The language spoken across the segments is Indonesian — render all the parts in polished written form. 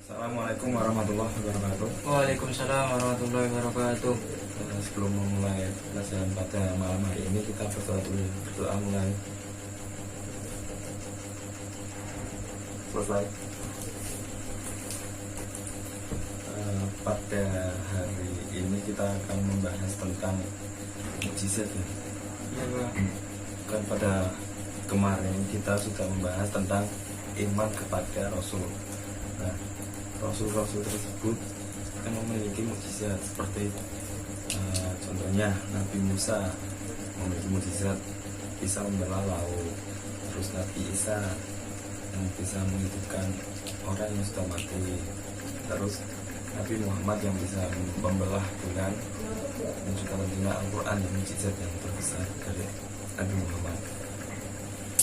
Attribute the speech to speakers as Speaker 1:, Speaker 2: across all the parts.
Speaker 1: Assalamualaikum warahmatullahi wabarakatuh.
Speaker 2: Waalaikumsalam warahmatullahi wabarakatuh.
Speaker 1: Sebelum memulai pelajaran pada malam hari ini, kita berdoa dulu. Berdoa mulai. Selesai. Pada hari ini kita akan membahas tentang mukjizat ya.
Speaker 2: Ya, Pak.
Speaker 1: Kan pada kemarin kita sudah membahas tentang iman kepada Rasul. Nah, Rasul-Rasul tersebut kan memiliki mukjizat seperti contohnya Nabi Musa memiliki mukjizat bisa membelah laut, terus Nabi Isa yang bisa menghidupkan orang yang sudah mati, terus Nabi Muhammad yang bisa membelah bulan, dan juga tentunya Al-Quran yang mukjizat yang terbesar dari Nabi Muhammad.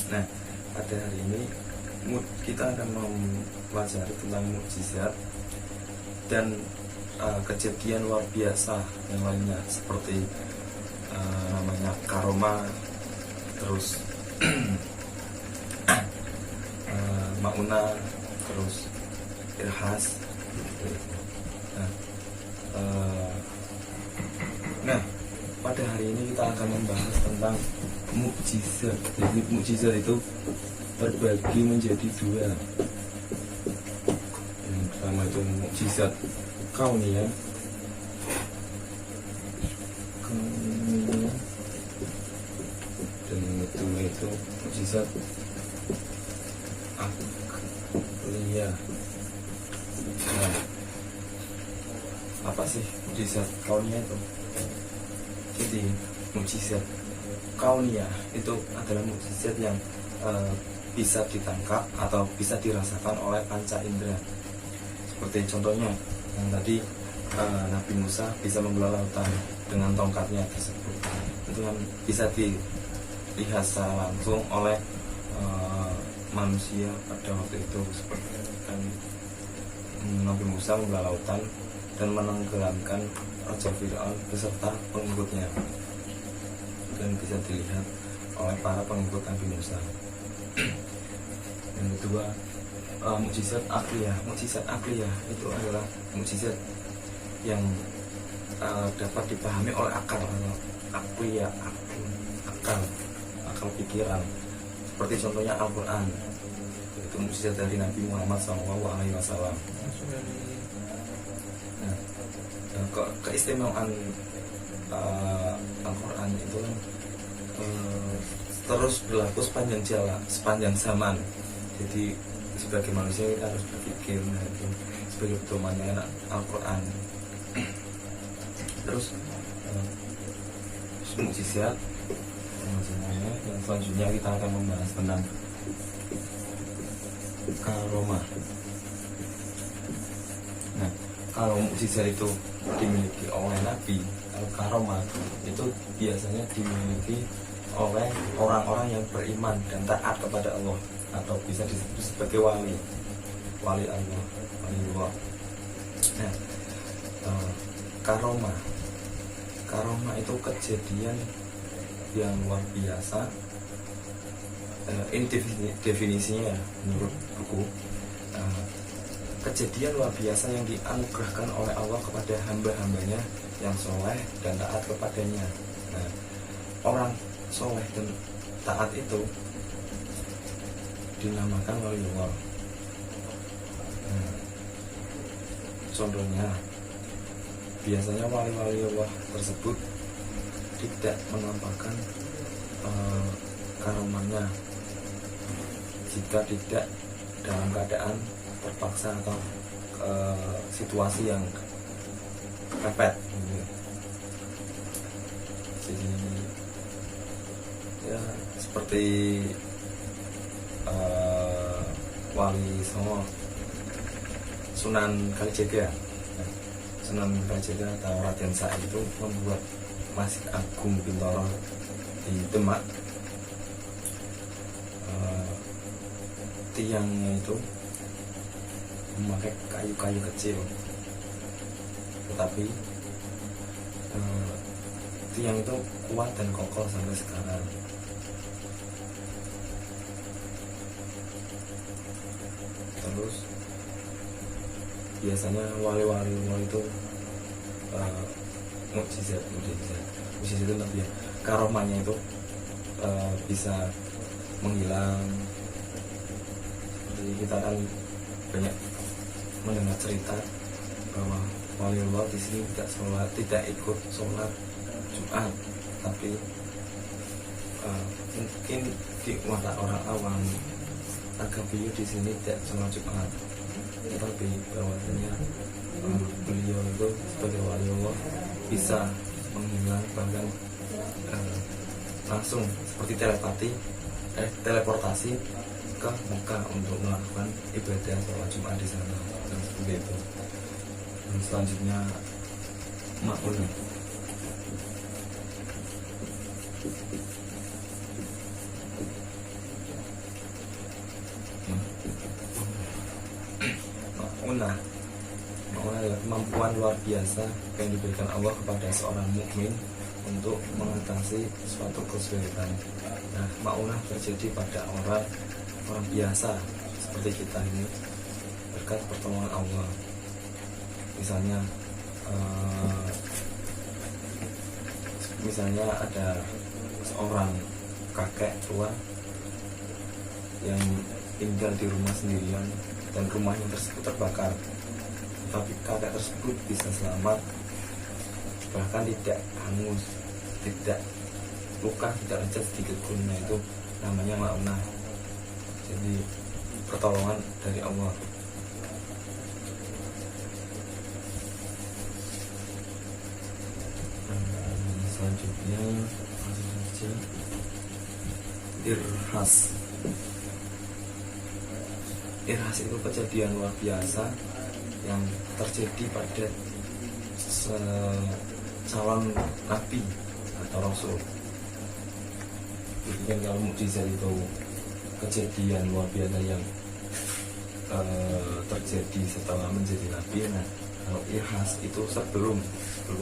Speaker 1: Nah, pada hari ini kita akan mempelajari tentang mukjizat dan kejadian luar biasa yang lainnya seperti namanya karoma, terus mauna, terus irhas. Nah, pada hari ini kita akan membahas tentang mukjizat. Jadi mukjizat itu terbagi menjadi dua. Yang pertama itu mukjizat kauniyah, dan yang kedua itu mukjizat akliyah. Nah, apa sih mukjizat kauniyah itu? Jadi mukjizat kauniyah itu adalah mukjizat yang bisa ditangkap atau bisa dirasakan oleh panca indera. Seperti contohnya yang tadi Nabi Musa bisa membelah lautan dengan tongkatnya tersebut. Itu kan bisa dilihat secara langsung oleh manusia pada waktu itu. Seperti kan Nabi Musa membelah lautan dan menenggelamkan Raja Fir'aun beserta pengikutnya, dan bisa dilihat oleh para pengikut Nabi Musa. Yang kedua, mukjizat akliyah. Mukjizat akliyah itu adalah mukjizat yang dapat dipahami oleh akal atau akliyah, akal pikiran. Seperti contohnya Al-Quran, itu mukjizat dari Nabi Muhammad SAW. Nah, keistimewaan Al-Quran itu terus berlaku sepanjang zaman. Jadi sebagai manusia kita harus berpikir, nah, itu sebagai pedomannya Al-Quran. Terus mukjizat yang selanjutnya kita akan membahas tentang karomah. Nah, kalau mukjizat itu dimiliki oleh Nabi, kalau karomah itu biasanya dimiliki oleh orang-orang yang beriman dan taat kepada Allah, atau bisa disebut sebagai wali Allah, waliullah. Nah, karomah itu kejadian yang luar biasa. Ini definisinya ya, menurut buku. Kejadian luar biasa yang dianugerahkan oleh Allah kepada hamba-hambanya yang soleh dan taat kepadanya. Nah, orang soleh dan taat itu dinamakan waliullah. Nah, contohnya biasanya wali-waliullah tersebut tidak menampakkan karomahnya jika tidak dalam keadaan terpaksa atau situasi yang mepet gitu. Jadi ya seperti Wali Songo, Sunan Kalijaga. Sunan Kalijaga atau Raden Said itu membuat Masjid Agung Bintoro di Demak. Tiangnya itu memakai kayu-kayu kecil, tetapi tiang itu kuat dan kokoh sampai sekarang. Terus biasanya wali-wali Allah itu mukjizat itu tapi ya karomahnya itu bisa menghilang. Jadi kita kan banyak mendengar cerita bahwa wali Allah di sini tidak ikut sholat Jumat, tapi mungkin di mata orang awam agak beliau di sini tidak sholat Jumat, tetapi bahwasanya beliau itu sebagai wali Allah bisa menghilang, bahkan langsung seperti teleportasi ke Mekah untuk melakukan ibadah sholat Jumat di sana dan seperti itu. Dan selanjutnya Maunah. Maunah adalah kemampuan luar biasa yang diberikan Allah kepada seorang mukmin untuk mengatasi suatu kesulitan. Nah, maunah terjadi pada orang biasa seperti kita ini berkat pertolongan Allah. Misalnya ada seorang kakek tua yang tinggal di rumah sendirian dan rumahnya tersebut terbakar, tapi kakek tersebut bisa selamat, bahkan tidak hangus, tidak luka, tidak lecet sedikit pun. Nah, itu namanya maunah. Jadi pertolongan dari Allah. Selanjutnya Irhas itu kejadian luar biasa yang terjadi pada calon nabi atau rasul. Jadi kan kalau mukjizat itu kejadian luar biasa yang terjadi setelah menjadi nabi. Nah, kalau irhas itu sebelum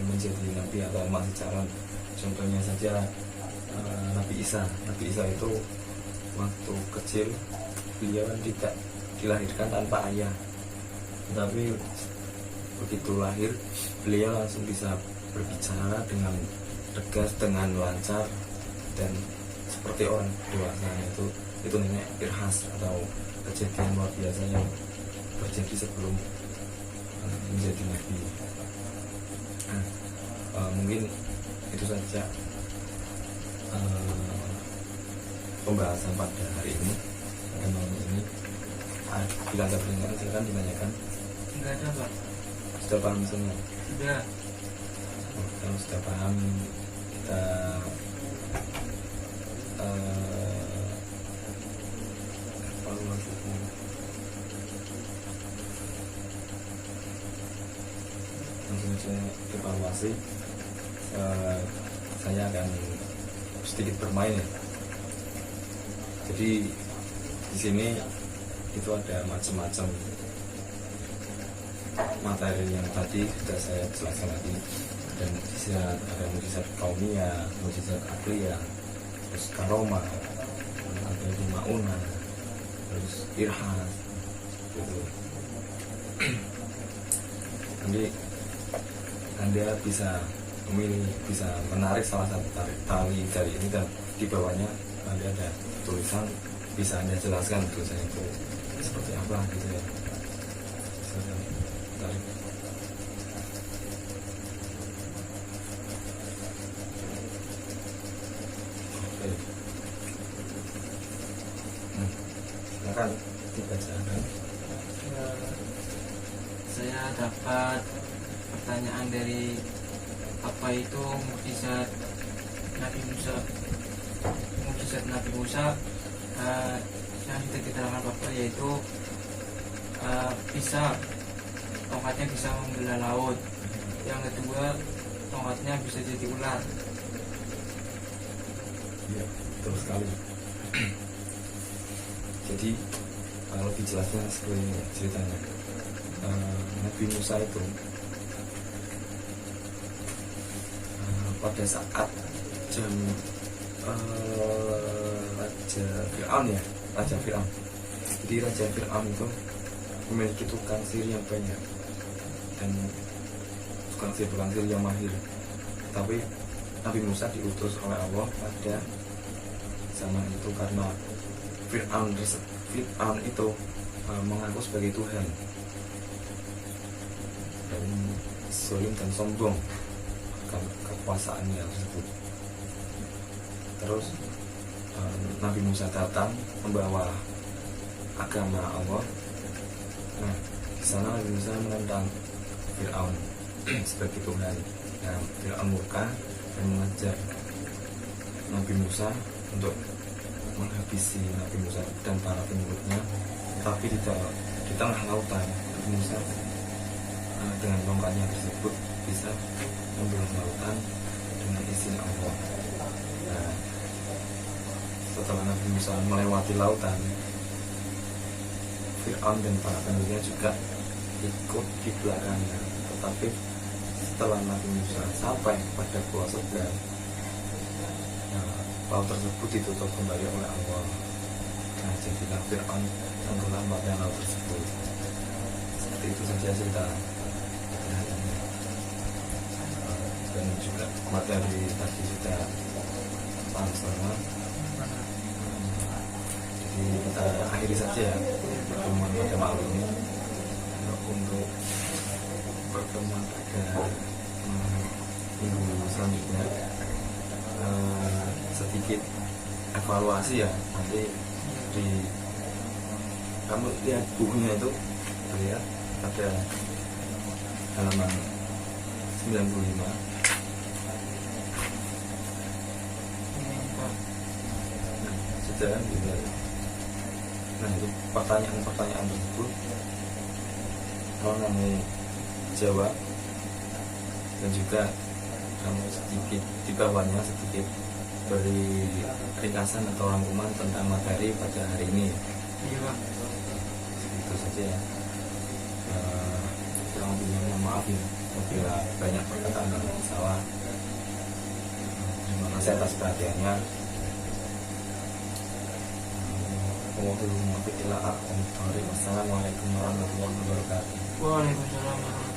Speaker 1: menjadi nabi atau masih calon. Contohnya saja Nabi Isa itu waktu kecil beliau kan tidak dilahirkan tanpa ayah, tetapi begitu lahir beliau langsung bisa berbicara dengan tegas, dengan lancar, dan seperti orang dewasa. Itu namanya irhas atau kejadian luar biasa yang terjadi sebelum menjadi nabi. Mungkin itu saja pembahasan pada hari ini, pada malam ini. Bila ada pertanyaan silakan ditanyakan.
Speaker 2: Enggak ada, Pak.
Speaker 1: Sudah paham semua?
Speaker 2: Sudah.
Speaker 1: Kalau sudah paham, kita evaluasi. Langsung saja evaluasi. Saya akan sedikit bermain ya. Jadi di sini itu ada macam-macam materi yang tadi sudah saya jelaskan tadi. Dan mukjizat, ada mukjizat kaumiyah, mukjizat akliyah, terus karomah, ada itu maunah, terus irhas, gitu. Nanti Anda bisa memilih, bisa menarik salah satu tali dari ini, dan di bawahnya nanti ada tulisan, bisa Anda jelaskan tulisannya itu seperti apa gitu ya. Tarik. Oke. Silakan dibaca.
Speaker 2: Saya dapat pertanyaan dari apa itu mukjizat Nabi Musa. Mukjizat Nabi Musa yang sudah diterangkan Bapak, yaitu tongkatnya bisa membelah laut. Yang kedua, tongkatnya bisa jadi ular.
Speaker 1: Iya, betul sekali. Jadi lebih jelasnya seperti ceritanya, Nabi Musa itu pada saat jam Raja Fir'aun. Jadi Raja Fir'aun itu memiliki tukang sihir yang banyak. dan tukang sihir yang mahir. Tapi Nabi Musa diutus oleh Allah pada zaman itu karena Fir'aun itu mengaku sebagai Tuhan dan zalim dan sombong kekuasaannya tersebut. Terus Nabi Musa datang membawa agama Allah. Nah, di sana Nabi Musa menentang Fir'aun sebagai Tuhan. Nah, Fir'aun murka dan mengajak Nabi Musa untuk menghabisi Nabi Musa dan para pengikutnya. Tapi di tengah lautan, Nabi Musa dengan tongkatnya tersebut bisa membelah lautan dengan izin Allah. Nah, setelah Nabi Musa melewati lautan, Fir'aun dan para pengikutnya juga ikut di belakangnya. Tetapi setelah Nabi Musa sampai pada Gua Seberang, laut tersebut ditutup kembali oleh Allah. Nah, jadilah Fir'aun tenggelam pada laut tersebut. Seperti itu saja cerita. Dan juga materi tadi sudah sama. Jadi kita akhiri saja ya pertemuan pada malam ini. Untuk pertemuan pada minggu selanjutnya, sedikit evaluasi ya. Nanti kamu lihat bukunya itu, lihat ada halaman 95. Nah, sudah gitu. Nah, itu pertanyaan tersebut kamu jawab, dan juga kamu sedikit di bawahnya sedikit beri ringkasan atau rangkuman tentang materi pada hari ini.
Speaker 2: Iya, Pak.
Speaker 1: Itu saja ya. Kurang lebihnya mohon maaf ya apabila banyak perkataan yang salah. Terima kasih atas perhatiannya. Wassalamualaikum warahmatullahi wabarakatuh.
Speaker 2: Waalaikumsalam warahmatullahi wabarakatuh.